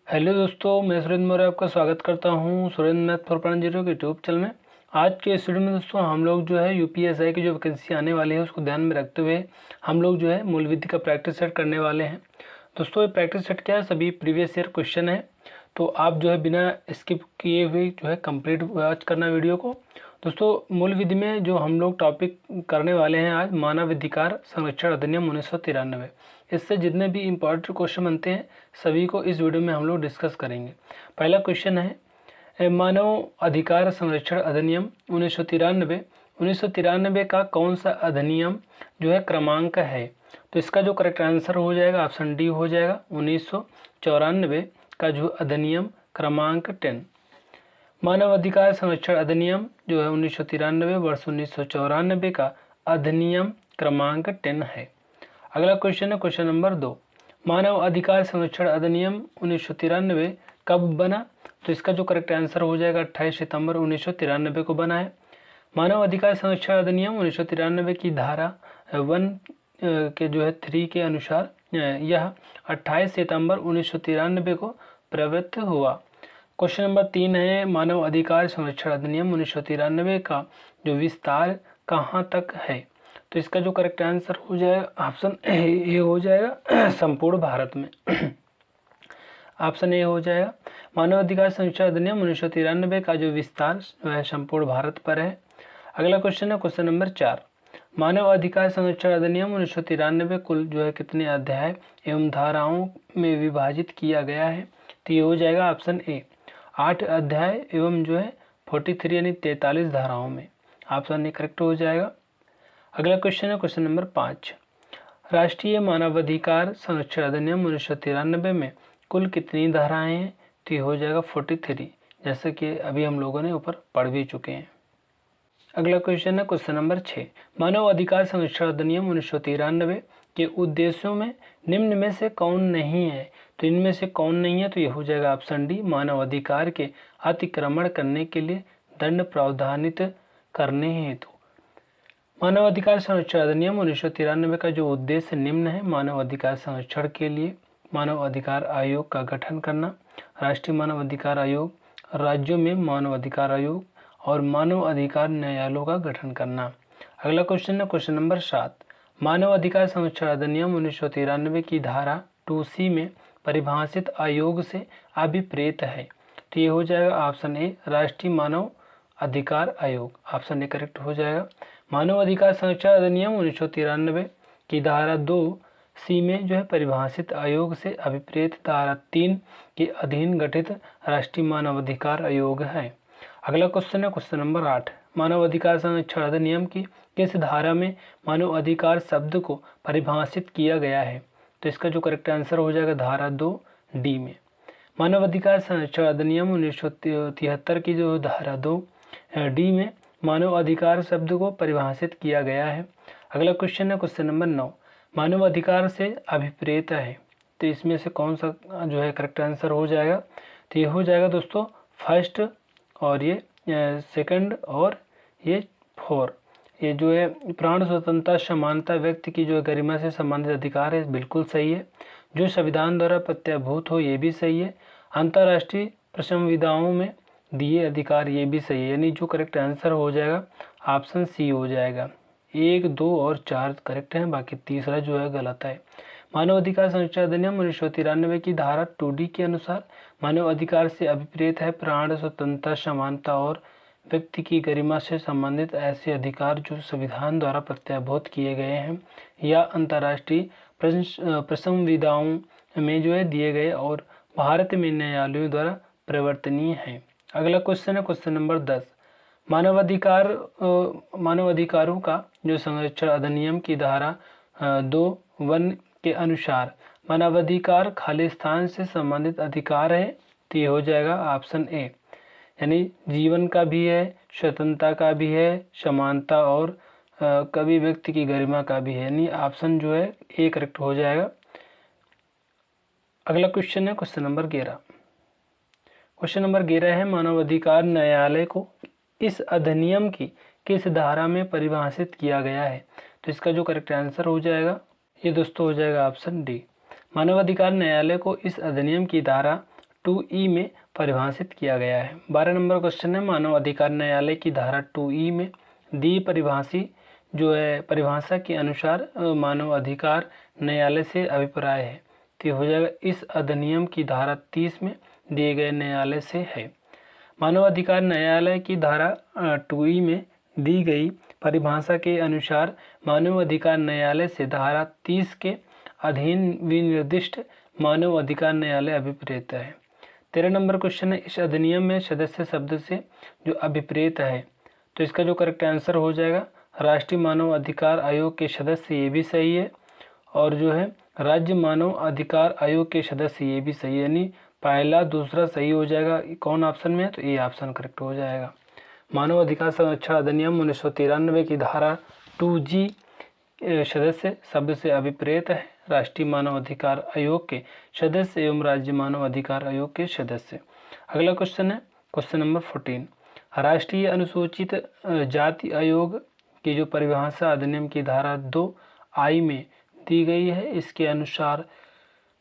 Hello दोस्तों, मैं सुरेंद्र मौर्य आपका स्वागत करता हूं सुरेंद्र मैथ फॉर पढ़न जीरो के यूट्यूब चैनल में। आज के इस वीडियो में दोस्तों हम लोग जो है यूपीएसआई की जो वैकेंसी आने वाली है उसको ध्यान में रखते हुए हम लोग जो है मूल विधि का प्रैक्टिस सेट करने वाले हैं। दोस्तों ये प्रैक्टिस सेट क्या है, सभी प्रीवियस ईयर क्वेश्चन है, तो आप जो है बिना स्किप किए हुए जो है कंप्लीट वॉच करना वीडियो को। दोस्तों मूल विधि में जो हम लोग टॉपिक करने वाले हैं आज, मानव अधिकार संरक्षण अधिनियम 1993। इससे जितने भी इम्पोर्टेंट क्वेश्चन बनते हैं सभी को इस वीडियो में हम लोग डिस्कस करेंगे। पहला क्वेश्चन है, मानव अधिकार संरक्षण अधिनियम 1993। 1993 का कौन सा अधिनियम जो है क्रमांक है? तो इसका जो करेक्ट आंसर हो जाएगा ऑप्शन डी हो जाएगा। 1994 का जो अधिनियम क्रमांक 10। मानव अधिकार संरक्षण अधिनियम जो है 1993 वर्ष 1994 का अधिनियम क्रमांक 10 है। अगला क्वेश्चन है क्वेश्चन नंबर 2। मानव अधिकार संरक्षण अधिनियम 1993 कब बना? तो इसका जो करेक्ट आंसर हो जाएगा 28 सितंबर 1993 को बना है। मानव अधिकार संरक्षण अधिनियम 1993 की धारा 1 के जो है 3 के अनुसार यह 28 सितंबर 1993 को प्रवृत्त हुआ। क्वेश्चन नंबर 3 है, मानव अधिकार संरक्षण अधिनियम 1993 का जो विस्तार कहाँ तक है? तो इसका जो करेक्ट आंसर हो जाएगा ऑप्शन ए हो जाएगा संपूर्ण भारत में। ऑप्शन ए हो जाएगा। मानव अधिकार संरक्षण अधिनियम 1993 का जो विस्तार जो है संपूर्ण भारत पर है। अगला क्वेश्चन है क्वेश्चन नंबर 4। मानव अधिकार संरक्षण अधिनियम 1993 कुल जो है कितने अध्याय एवं धाराओं में विभाजित किया गया है? तो ये हो जाएगा ऑप्शन ए 8 अध्याय एवं जो है 43 यानी 43 धाराओं में। ऑप्शन ए करेक्ट हो जाएगा। अगला क्वेश्चन है क्वेश्चन नंबर 5। राष्ट्रीय मानवाधिकार संरक्षण अधिनियम 1993 में कुल कितनी धाराएं हैं? तो ये हो जाएगा 43, जैसे कि अभी हम लोगों ने ऊपर पढ़ भी चुके हैं। अगला क्वेश्चन है क्वेश्चन नंबर 6। मानव अधिकार संरक्षण अधिनियम 1993 के उद्देश्यों में निम्न में से कौन नहीं है? तो इनमें से कौन नहीं है? तो ये हो जाएगा ऑप्शन डी मानव अधिकार के अतिक्रमण करने के लिए दंड प्रावधानित करने हेतु। मानव अधिकार संरक्षण अधिनियम 1993 का जो उद्देश्य निम्न है, मानव अधिकार संरक्षण के लिए मानव अधिकार आयोग का गठन करना, राष्ट्रीय मानव अधिकार आयोग, राज्यों में मानव अधिकार आयोग और मानव अधिकार न्यायालयों का गठन करना। अगला क्वेश्चन है क्वेश्चन नंबर 7। मानव अधिकार संरक्षण अधिनियम 1993 की धारा 2C में परिभाषित आयोग से अभिप्रेत है? तो ये हो जाएगा ऑप्शन ए राष्ट्रीय मानव अधिकार आयोग। ऑप्शन ए करेक्ट हो जाएगा। मानव अधिकार संरक्षण अधिनियम 1993 की धारा 2C में जो है परिभाषित आयोग से अभिप्रेत धारा 3 के अधीन गठित राष्ट्रीय मानव अधिकार आयोग है। अगला क्वेश्चन है क्वेश्चन नंबर 8। मानव अधिकार संरक्षण अधिनियम की किस धारा में मानव अधिकार शब्द को परिभाषित किया गया है? तो इसका जो करेक्ट आंसर हो जाएगा धारा 2D में। मानव अधिकार संरक्षण अधिनियम 1973 की जो धारा 2D में मानव अधिकार शब्द को परिभाषित किया गया है। अगला क्वेश्चन है क्वेश्चन नंबर 9। मानव अधिकार से अभिप्रेत है, तो इसमें से कौन सा जो है करेक्ट आंसर हो जाएगा? तो ये हो जाएगा दोस्तों फर्स्ट, और ये सेकंड और ये 4। ये जो है प्राण स्वतंत्रता समानता व्यक्ति की जो गरिमा से संबंधित अधिकार है, बिल्कुल सही है। जो संविधान द्वारा प्रत्याभूत हो, ये भी सही है। अंतर्राष्ट्रीय प्रसंविधाओं में दिए अधिकार, ये भी सही है। यानी जो करेक्ट आंसर हो जाएगा ऑप्शन सी हो जाएगा। 1, 2 और 4 करेक्ट हैं, बाकी तीसरा जो है गलत है। मानव अधिकार संरक्षण अधिनियम 1993 की धारा 2D के अनुसार मानव अधिकार से अभिप्रेत है प्राण स्वतंत्रता समानता और व्यक्ति की गरिमा से संबंधित ऐसे अधिकार जो संविधान द्वारा प्रत्याभूत किए गए हैं या अंतर्राष्ट्रीय प्रसंविधाओं में जो है दिए गए और भारत में न्यायालयों द्वारा परिवर्तनीय हैं। अगला क्वेश्चन है क्वेश्चन नंबर 10। मानव अधिकारों का जो संरक्षण अधिनियम की धारा 2(1) के अनुसार मानवाधिकार खालिस्तान से संबंधित अधिकार है? तो ये हो जाएगा ऑप्शन ए, यानी जीवन का भी है, स्वतंत्रता का भी है, समानता और कभी व्यक्ति की गरिमा का भी है, यानी ऑप्शन जो है ए करेक्ट हो जाएगा। अगला क्वेश्चन है क्वेश्चन नंबर 11। क्वेश्चन नंबर 11 है, मानव अधिकार न्यायालय को इस अधिनियम की किस धारा में परिभाषित किया गया है? तो इसका जो करेक्ट आंसर हो जाएगा ये दोस्तों हो जाएगा ऑप्शन डी। मानवाधिकार न्यायालय को इस अधिनियम की धारा 2E में परिभाषित किया गया है। 12 नंबर क्वेश्चन है, मानव अधिकार न्यायालय की धारा 2E में दी परिभाषा के अनुसार मानव अधिकार न्यायालय से अभिप्राय है, तो हो जाएगा इस अधिनियम की धारा 30 में दिए गए न्यायालय से है। मानव अधिकार न्यायालय की धारा 2E में दी गई परिभाषा के अनुसार मानव अधिकार न्यायालय से धारा 30 के अधीन विनिर्दिष्ट मानव अधिकार न्यायालय अभिप्रेत है। 13 नंबर क्वेश्चन है, इस अधिनियम में सदस्य शब्द से जो अभिप्रेत है, तो इसका जो करेक्ट आंसर हो जाएगा राष्ट्रीय मानव अधिकार आयोग के सदस्य, ये भी सही है, और जो है राज्य मानव अधिकार आयोग के सदस्य, ये भी सही है, यानी पहला दूसरा सही हो जाएगा। कौन ऑप्शन में है, तो ये ऑप्शन करेक्ट हो जाएगा। मानव अधिकार संरक्षण अधिनियम 1993 की धारा 2G सदस्य शब्द से अभिप्रेत है राष्ट्रीय मानव अधिकार आयोग के सदस्य एवं राज्य मानव अधिकार आयोग के सदस्य। अगला क्वेश्चन है क्वेश्चन नंबर 14, राष्ट्रीय अनुसूचित जाति आयोग की जो परिभाषा अधिनियम की धारा 2I में दी गई है, इसके अनुसार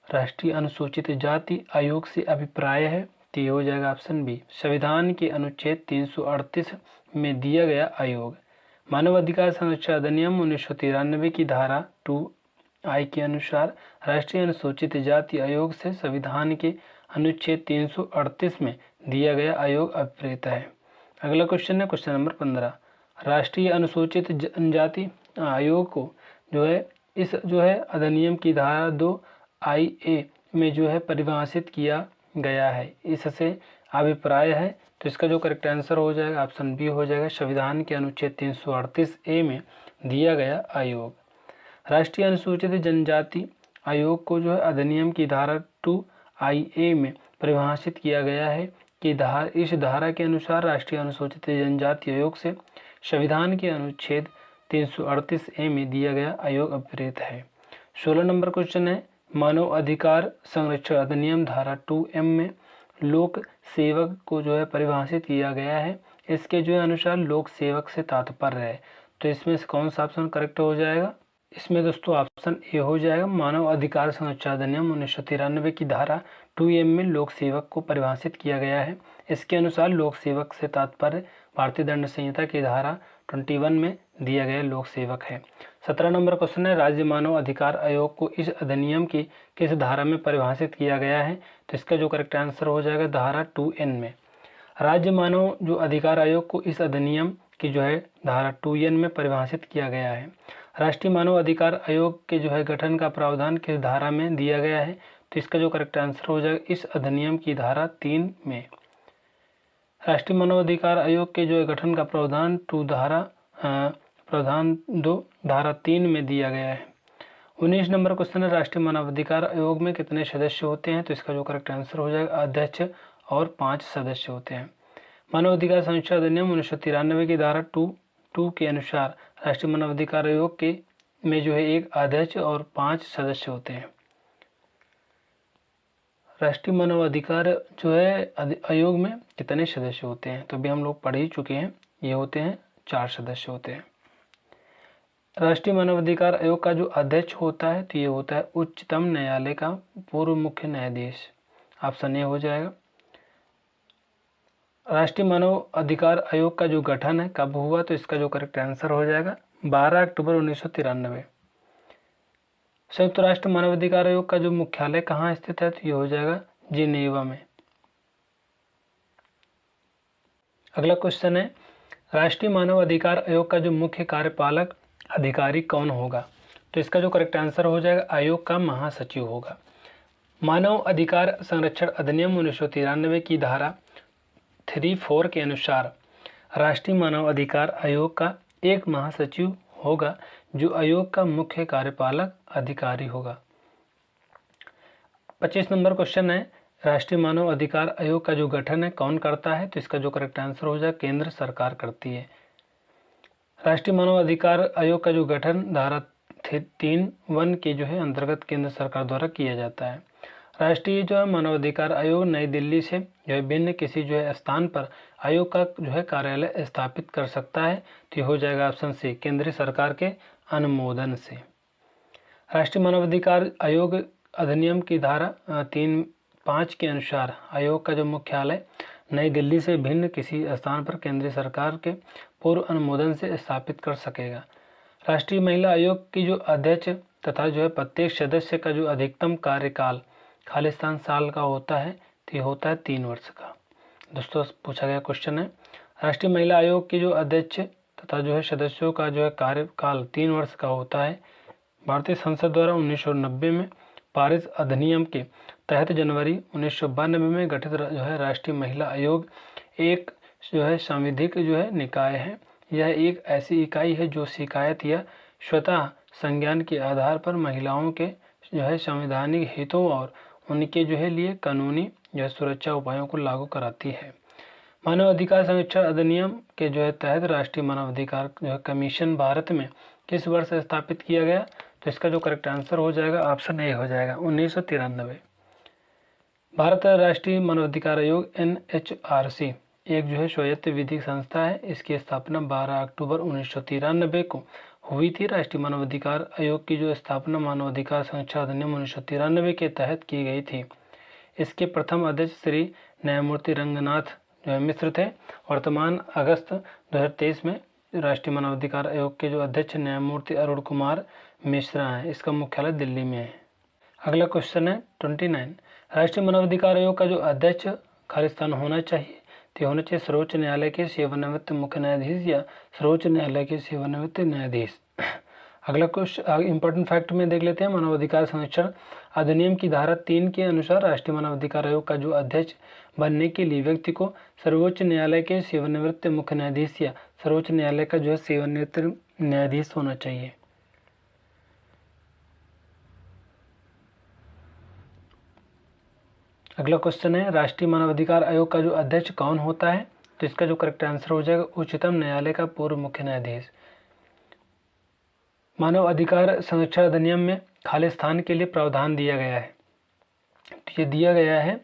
राष्ट्रीय अनुसूचित जाति आयोग से अभिप्राय है, तो ये हो जाएगा ऑप्शन बी, संविधान के अनुच्छेद 338 में दिया गया आयोग। मानव अधिकार संरक्षण अधिनियम 1993 की धारा 2I के अनुसार राष्ट्रीय अनुसूचित जाति आयोग से संविधान के अनुच्छेद 338 में दिया गया आयोग अभिप्रेत है। अगला क्वेश्चन है क्वेश्चन नंबर 15, राष्ट्रीय अनुसूचित जनजाति आयोग को जो है इस जो है अधिनियम की धारा 2IA में जो है परिभाषित किया गया है, इससे अभिप्राय है, तो इसका जो करेक्ट आंसर हो जाएगा ऑप्शन बी हो जाएगा, संविधान के अनुच्छेद 338A में दिया गया आयोग। राष्ट्रीय अनुसूचित जनजाति आयोग को जो है अधिनियम की धारा 2IA में परिभाषित किया गया है कि इस धारा के अनुसार राष्ट्रीय अनुसूचित जनजाति आयोग से संविधान के अनुच्छेद 338A में दिया गया आयोग अभिप्रेत है। 16 नंबर क्वेश्चन है, मानव अधिकार संरक्षण अधिनियम धारा 2M में लोक सेवक को जो है परिभाषित किया गया है, इसके जो है अनुसार लोक सेवक से तात्पर्य है, तो इसमें से कौन सा ऑप्शन करेक्ट हो जाएगा? इसमें दोस्तों ऑप्शन ए हो जाएगा, मानव अधिकार संरक्षण अधिनियम 1993 की धारा 2M में लोक सेवक को परिभाषित किया गया है, इसके अनुसार लोक सेवक से तात्पर्य भारतीय दंड संहिता की धारा 21 में दिया गया लोक सेवक है। 17 नंबर क्वेश्चन है, राज्य मानव अधिकार आयोग को इस अधिनियम की किस धारा में परिभाषित किया गया है, तो इसका जो करेक्ट आंसर हो जाएगा धारा 2N में। राज्य मानव जो अधिकार आयोग को इस अधिनियम की जो है धारा 2N में परिभाषित किया गया है। राष्ट्रीय मानव अधिकार आयोग के जो है गठन का प्रावधान किस धारा में दिया गया है, तो इसका जो करेक्ट आंसर हो जाएगा इस अधिनियम की धारा 3 में। राष्ट्रीय मानव अधिकार आयोग के जो है गठन का प्रावधान प्रावधान 2 धारा 3 में दिया गया है। 19 नंबर क्वेश्चन है, राष्ट्रीय मानव अधिकार आयोग में कितने सदस्य होते हैं, तो इसका जो करेक्ट आंसर हो जाएगा अध्यक्ष और 5 सदस्य होते हैं। मानव अधिकार संरक्षण अधिनियम 1993 की धारा 2 के अनुसार राष्ट्रीय मानव अधिकार आयोग के में जो है एक अध्यक्ष और 5 सदस्य होते हैं। राष्ट्रीय मानव अधिकार जो है आयोग में कितने सदस्य होते हैं, तो अभी हम लोग पढ़ ही चुके हैं, ये होते हैं 4 सदस्य होते हैं। राष्ट्रीय मानव अधिकार आयोग का जो अध्यक्ष होता है, तो ये होता है उच्चतम न्यायालय का पूर्व मुख्य न्यायाधीश, ऑप्शन ए हो जाएगा। राष्ट्रीय मानव अधिकार आयोग का जो गठन है कब हुआ, तो इसका जो करेक्ट आंसर हो जाएगा 12 अक्टूबर 1993। संयुक्त राष्ट्र मानवाधिकार आयोग का जो मुख्यालय कहाँ स्थित है, तो ये हो जाएगा जिनेवा में। अगला क्वेश्चन है, राष्ट्रीय मानव अधिकार आयोग का जो मुख्य कार्यपालक अधिकारी कौन होगा, तो इसका जो करेक्ट आंसर हो जाएगा आयोग का महासचिव होगा। मानव अधिकार संरक्षण अधिनियम 1993 की धारा 3(4) के अनुसार राष्ट्रीय मानव अधिकार आयोग का एक महासचिव होगा जो आयोग का मुख्य कार्यपालक अधिकारी होगा। 25 नंबर क्वेश्चन है, राष्ट्रीय मानव अधिकार आयोग का जो गठन है कौन करता है, तो इसका जो करेक्ट आंसर हो जाएगा केंद्र सरकार करती है। राष्ट्रीय मानव अधिकार आयोग का जो गठन धारा 3(1) के जो है अंतर्गत केंद्र सरकार द्वारा किया जाता है। राष्ट्रीय जो है मानवाधिकार आयोग नई दिल्ली से जो है भिन्न किसी जो है स्थान पर आयोग का जो है कार्यालय स्थापित कर सकता है, तो हो जाएगा ऑप्शन सी केंद्रीय सरकार के अनुमोदन से। राष्ट्रीय मानवाधिकार आयोग अधिनियम की धारा 5 के अनुसार आयोग का जो मुख्यालय नई दिल्ली से भिन्न किसी स्थान पर केंद्रीय सरकार के पूर्व अनुमोदन से स्थापित कर सकेगा। राष्ट्रीय महिला आयोग की जो अध्यक्ष तथा जो है प्रत्येक सदस्य का जो अधिकतम कार्यकाल खालिस्तान साल का होता है, तो ये होता है 3 वर्ष का। दोस्तों पूछा गया क्वेश्चन है, राष्ट्रीय महिला आयोग की जो अध्यक्ष तथा जो है सदस्यों का जो है कार्यकाल 3 वर्ष का होता है। भारतीय संसद द्वारा 1990 में पारित अधिनियम के तहत जनवरी 1992 में गठित जो है राष्ट्रीय महिला आयोग एक जो है सांविधिक जो है निकाय है। यह एक ऐसी इकाई है जो शिकायत या स्वतः संज्ञान के आधार पर महिलाओं के जो है संवैधानिक हितों और उनके जो है लिए कानूनी जो सुरक्षा उपायों को लागू कराती है। मानव अधिकार संरक्षण अधिनियम के जो है तहत राष्ट्रीय मानव अधिकार जो है कमीशन भारत में किस वर्ष स्थापित किया गया, तो इसका जो करेक्ट आंसर हो जाएगा ऑप्शन ए हो जाएगा 1993। भारत राष्ट्रीय मानवाधिकार आयोग NHRC एक जो है स्वायत्त विधिक संस्था है। इसकी स्थापना 12 अक्टूबर 1993 को हुई थी। राष्ट्रीय मानवाधिकार आयोग की जो स्थापना मानवाधिकार संरक्षण अधिनियम 1993 के तहत की गई थी। इसके प्रथम अध्यक्ष श्री न्यायमूर्ति रंगनाथ जो है मिश्र थे। वर्तमान अगस्त 2023 में राष्ट्रीय मानवाधिकार आयोग के जो अध्यक्ष न्यायमूर्ति अरुण कुमार मिश्रा हैं। इसका मुख्यालय दिल्ली में है। अगला क्वेश्चन है 29, राष्ट्रीय मानवाधिकार आयोग का जो अध्यक्ष खालिस्तान होना चाहिए, तो होना चाहिए सर्वोच्च न्यायालय के सेवानिवृत्त मुख्य न्यायाधीश या सर्वोच्च न्यायालय के सेवानिवृत्त न्यायाधीश। अगला क्वेश्चन इंपॉर्टेंट फैक्ट में देख लेते हैं। मानवाधिकार संरक्षण अधिनियम की धारा 3 के अनुसार राष्ट्रीय मानवाधिकार आयोग का जो अध्यक्ष बनने के लिए व्यक्ति को सर्वोच्च न्यायालय के सेवानिवृत्त मुख्य न्यायाधीश या सर्वोच्च न्यायालय का जो है सेवानिवृत्त न्यायाधीश होना चाहिए। अगला क्वेश्चन है, राष्ट्रीय मानवाधिकार आयोग का जो अध्यक्ष कौन होता है, तो इसका जो करेक्ट आंसर हो जाएगा उच्चतम न्यायालय का पूर्व मुख्य न्यायाधीश। मानव अधिकार संरक्षण अधिनियम में खालिस्तान के लिए प्रावधान दिया गया है, तो ये दिया गया है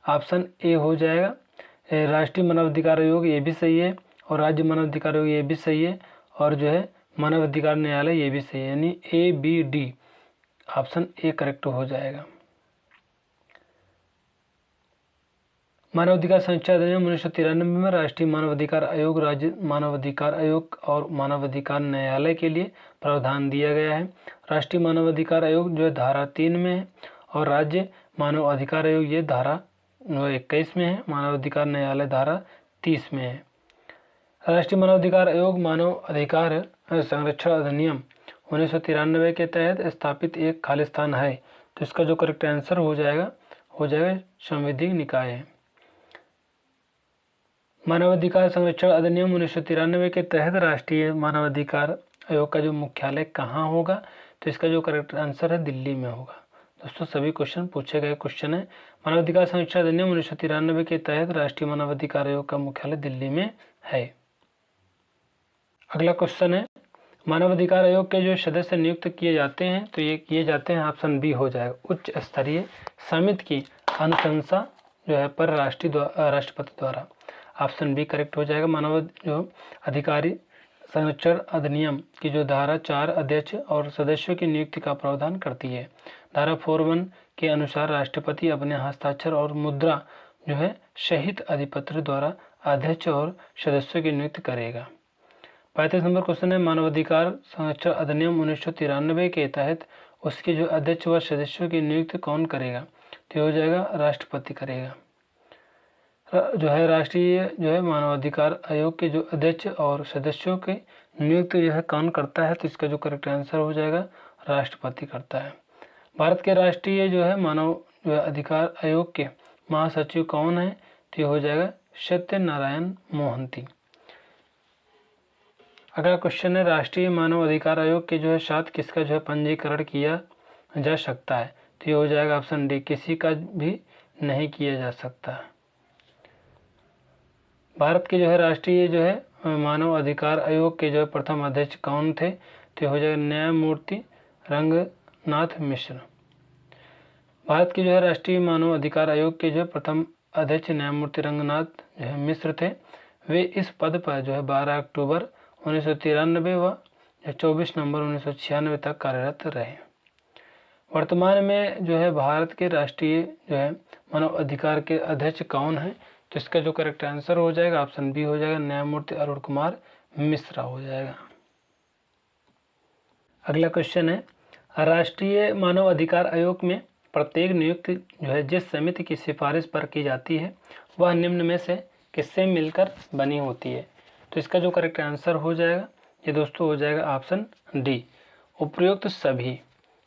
ऑप्शन ए हो जाएगा। राष्ट्रीय मानवाधिकार आयोग ये भी सही है और राज्य मानवाधिकार आयोग ये भी सही है और जो है मानवाधिकार न्यायालय ये भी सही है, यानी ABD ऑप्शन ए करेक्ट हो जाएगा। मानवाधिकार संरक्षण अधिनियम 1993 में राष्ट्रीय मानवाधिकार आयोग, राज्य मानवाधिकार आयोग और मानवाधिकार न्यायालय के लिए प्रावधान दिया गया है। राष्ट्रीय मानवाधिकार आयोग जो है धारा 3 में है और राज्य मानव अधिकार आयोग ये धारा 21 में है। मानवाधिकार न्यायालय धारा 30 में है। राष्ट्रीय मानवाधिकार आयोग मानव अधिकार संरक्षण अधिनियम 1993 के तहत स्थापित एक खालिस्तान है, तो इसका जो करेक्ट आंसर हो जाएगा संवैधानिक निकाय है। मानवाधिकार संरक्षण अधिनियम 1993 के तहत राष्ट्रीय मानवाधिकार आयोग का जो मुख्यालय कहाँ होगा, तो इसका जो करेक्ट आंसर है दिल्ली में होगा। दोस्तों सभी क्वेश्चन पूछे गए क्वेश्चन है। मानवाधिकार संरक्षण अधिनियम 1993 के तहत राष्ट्रीय मानवाधिकार आयोग का मुख्यालय दिल्ली में है। अगला क्वेश्चन है, मानवाधिकार आयोग के जो सदस्य नियुक्त किए जाते हैं, तो ये किए जाते हैं ऑप्शन बी हो जाएगा उच्च स्तरीय समिति की अनुशंसा जो है पर राष्ट्रपति द्वारा। ऑप्शन बी करेक्ट हो जाएगा। मानव जो अधिकारी संरक्षण अधिनियम की जो धारा 4 अध्यक्ष और सदस्यों की नियुक्ति का प्रावधान करती है। धारा 41 के अनुसार राष्ट्रपति अपने हस्ताक्षर और मुद्रा जो है सहित अधिपत्र द्वारा अध्यक्ष और सदस्यों की नियुक्ति करेगा। 35 नंबर क्वेश्चन है, मानवाधिकार संरक्षण अधिनियम 1993 के तहत उसके जो अध्यक्ष व सदस्यों की नियुक्ति कौन करेगा, तो हो जाएगा राष्ट्रपति करेगा। जो है राष्ट्रीय जो है मानवाधिकार आयोग के जो अध्यक्ष और सदस्यों की नियुक्ति जो है कौन करता है, तो इसका जो करेक्ट आंसर हो जाएगा राष्ट्रपति करता है। भारत के राष्ट्रीय जो है मानव जो है अधिकार आयोग के महासचिव कौन है, तो ये हो जाएगा सत्यनारायण मोहंती। अगला क्वेश्चन है, राष्ट्रीय मानव अधिकार आयोग के जो है साथ किसका जो है पंजीकरण किया जा सकता है, तो ये हो जाएगा ऑप्शन डी किसी का भी नहीं किया जा सकता। भारत के जो है राष्ट्रीय जो है मानव अधिकार आयोग के जो है प्रथम अध्यक्ष कौन थे, तो हो जाएगा न्यायमूर्ति रंगनाथ मिश्र। भारत के जो है राष्ट्रीय मानव अधिकार आयोग के जो है प्रथम अध्यक्ष न्यायमूर्ति रंगनाथ जो है मिश्र थे। वे इस पद पर जो है 12 अक्टूबर 1993 व 24 नवंबर 1996 तक कार्यरत रहे। वर्तमान में जो है भारत के राष्ट्रीय जो है मानव अधिकार के अध्यक्ष कौन है? तो इसका जो करेक्ट आंसर हो जाएगा ऑप्शन बी हो जाएगा, न्यायमूर्ति अरुण कुमार मिश्रा हो जाएगा। अगला क्वेश्चन है, राष्ट्रीय मानव अधिकार आयोग में प्रत्येक नियुक्ति जो है जिस समिति की सिफारिश पर की जाती है वह निम्न में से किससे मिलकर बनी होती है? तो इसका जो करेक्ट आंसर हो जाएगा ये दोस्तों हो जाएगा ऑप्शन डी, उपयुक्त सभी,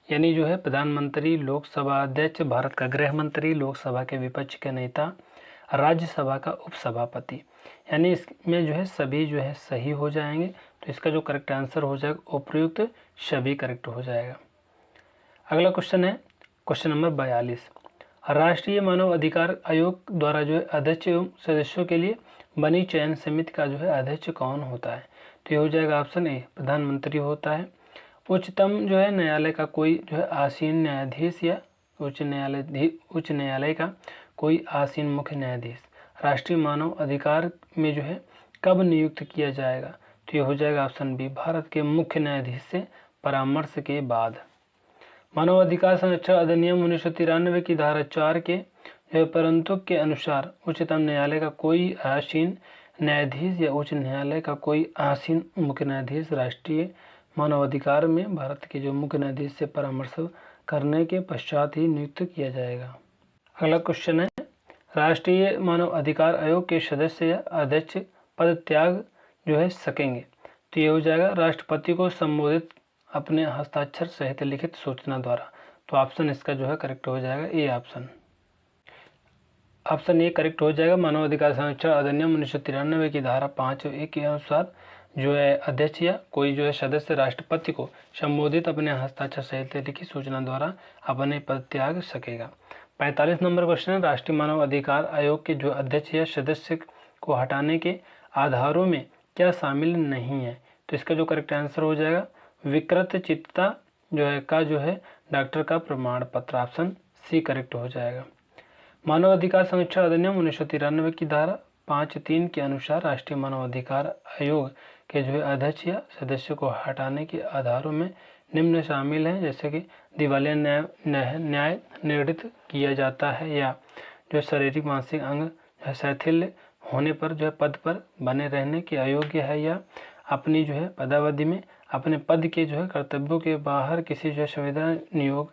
यानी जो है प्रधानमंत्री, लोकसभा अध्यक्ष, भारत का गृह मंत्री, लोकसभा के विपक्ष के नेता, राज्यसभा का उपसभापति, यानी इसमें जो है सभी जो है सही हो जाएंगे। तो इसका जो करेक्ट आंसर हो जाएगा उपयुक्त सभी करेक्ट हो जाएगा। अगला क्वेश्चन है क्वेश्चन नंबर 42, राष्ट्रीय मानव अधिकार आयोग द्वारा जो है अध्यक्ष एवं सदस्यों के लिए बनी चयन समिति का जो है अध्यक्ष कौन होता है? तो ये हो जाएगा ऑप्शन ए, प्रधानमंत्री होता है। उच्चतम जो है न्यायालय का कोई जो है आसीन न्यायाधीश या उच्च न्यायालय का कोई आसीन मुख्य न्यायाधीश राष्ट्रीय मानव अधिकार में जो है कब नियुक्त किया जाएगा? तो ये हो जाएगा ऑप्शन बी, भारत के मुख्य न्यायाधीश से परामर्श के बाद। मानव अधिकार संरक्षण अधिनियम 1993 की धारा 4 के परंतु के अनुसार उच्चतम न्यायालय का कोई आसीन न्यायाधीश या उच्च न्यायालय का कोई आसीन मुख्य न्यायाधीश राष्ट्रीय मानवाधिकार में भारत के जो मुख्य न्यायाधीश से परामर्श करने के पश्चात ही नियुक्त किया जाएगा। अगला क्वेश्चन है, राष्ट्रीय मानव अधिकार आयोग के सदस्य या अध्यक्ष पद त्याग जो है सकेंगे? तो ये हो जाएगा राष्ट्रपति को संबोधित अपने हस्ताक्षर सहित लिखित सूचना द्वारा। तो ऑप्शन इसका जो है करेक्ट हो जाएगा ए ऑप्शन ए करेक्ट हो जाएगा। मानव अधिकार संरक्षण अधिनियम 1993 की धारा 5(1) के अनुसार जो है अध्यक्ष या कोई जो है सदस्य राष्ट्रपति को संबोधित अपने हस्ताक्षर सहित लिखित सूचना द्वारा अपने पद त्याग सकेगा। 45 नंबर क्वेश्चन है, राष्ट्रीय मानव अधिकार आयोग के जो अध्यक्ष या सदस्य को हटाने के आधारों में क्या शामिल नहीं है? तो इसका जो करेक्ट आंसर हो जाएगा विकृत चित्तता जो है का जो है डॉक्टर का प्रमाण पत्र, ऑप्शन सी करेक्ट हो जाएगा। मानव अधिकार संरक्षण अधिनियम 1993 की धारा 5(3) के अनुसार राष्ट्रीय मानव अधिकार आयोग के जो है अध्यक्ष या सदस्य को हटाने के आधारों में निम्न शामिल हैं, जैसे कि दिवालिया न्याय निर्णित किया जाता है, या जो शारीरिक मानसिक अंग शिथिल होने पर जो है पद पर बने रहने के अयोग्य है, या अपनी जो है पदावधि में अपने पद के जो है कर्तव्यों के बाहर किसी जो है संविदा नियोग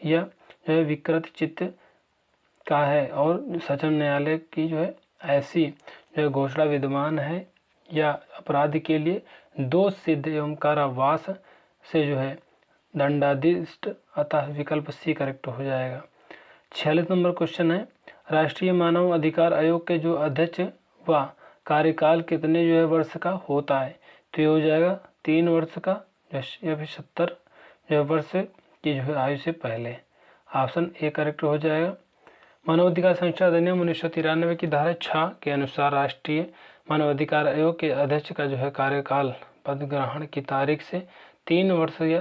या जो है विकृत चित्त का है और सचम न्यायालय की जो है ऐसी जो है घोषणा विद्यमान है, या अपराध के लिए दोष सिद्ध एवं कारावास से जो है दंडाधिष्ट, अतः विकल्प सी करेक्ट हो जाएगा। 46 नंबर क्वेश्चन है, राष्ट्रीय मानव अधिकार आयोग के जो अध्यक्ष व कार्यकाल कितने जो है वर्ष का होता है? तो ये हो जाएगा 3 वर्ष का या फिर 70 जो है वर्ष की जो है आयु से पहले, ऑप्शन ए करेक्ट हो जाएगा। मानव अधिकार संरक्षण अधिनियम 1993 की धारा 6 के अनुसार राष्ट्रीय मानव अधिकार आयोग के अध्यक्ष का जो है कार्यकाल पद ग्रहण की तारीख से 3 वर्ष या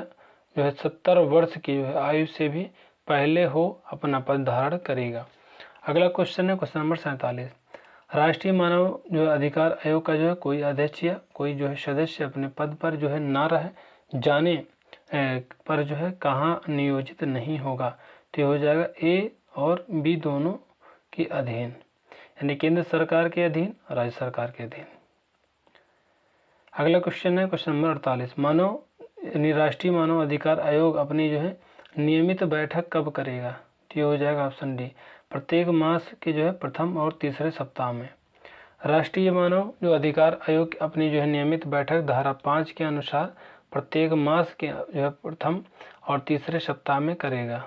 जो है 70 वर्ष की जो है आयु से भी पहले हो अपना पद धारण करेगा। अगला क्वेश्चन है क्वेश्चन नंबर 47, राष्ट्रीय मानव जो अधिकार आयोग का जो है कोई अध्यक्ष या कोई जो है सदस्य अपने पद पर जो है ना रह जाने पर जो है कहाँ नियोजित नहीं होगा? तो हो जाएगा ए और बी दोनों के अधीन, यानी केंद्र सरकार के अधीन, राज्य सरकार के अधीन। अगला क्वेश्चन है क्वेश्चन नंबर 48, राष्ट्रीय मानव अधिकार आयोग अपनी जो है नियमित बैठक कब करेगा? तो ये हो जाएगा ऑप्शन डी, प्रत्येक मास के जो है प्रथम और तीसरे सप्ताह में। राष्ट्रीय मानव जो अधिकार आयोग अपनी जो है नियमित बैठक धारा 5 के अनुसार प्रत्येक मास के जो है प्रथम और तीसरे सप्ताह में करेगा।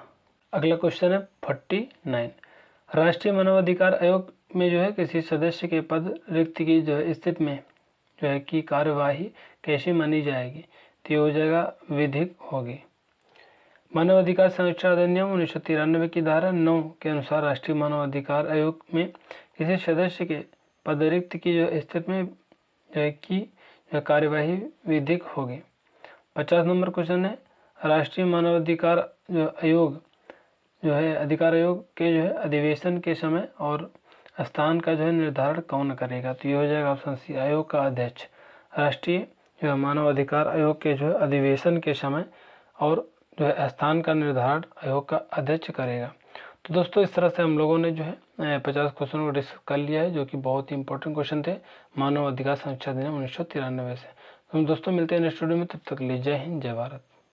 अगला क्वेश्चन है 49, राष्ट्रीय मानवाधिकार आयोग में जो है किसी सदस्य के पद रिक्त की जो है स्थिति में जो है की कार्यवाही कैसे मानी जाएगी? तो ये हो जाएगा विधिक होगी। मानव अधिकार संरक्षण अधिनियम 1993 की धारा 9 के अनुसार राष्ट्रीय मानव अधिकार आयोग में किसी सदस्य के पद रिक्त की जो स्थिति में जो है की कार्यवाही विधिक होगी। 50 नंबर क्वेश्चन है, राष्ट्रीय मानवाधिकार जो आयोग जो है अधिकार आयोग के जो है अधिवेशन के समय और स्थान का जो है निर्धारण कौन करेगा? तो ये हो जाएगा ऑप्शन सी, आयोग का अध्यक्ष। राष्ट्रीय जो है मानव अधिकार आयोग के जो है अधिवेशन के समय और जो है स्थान का निर्धारण आयोग का अध्यक्ष करेगा। तो दोस्तों इस तरह से हम लोगों ने जो है 50 क्वेश्चन को डिस्कस कर लिया है, जो कि बहुत ही इंपॉर्टेंट क्वेश्चन थे मानव अधिकार संरक्षण अधिनियम 1993 से। तो हम दोस्तों मिलते हैं नेक्स्ट वीडियो में, तब तक के लिए जय हिंद जय भारत।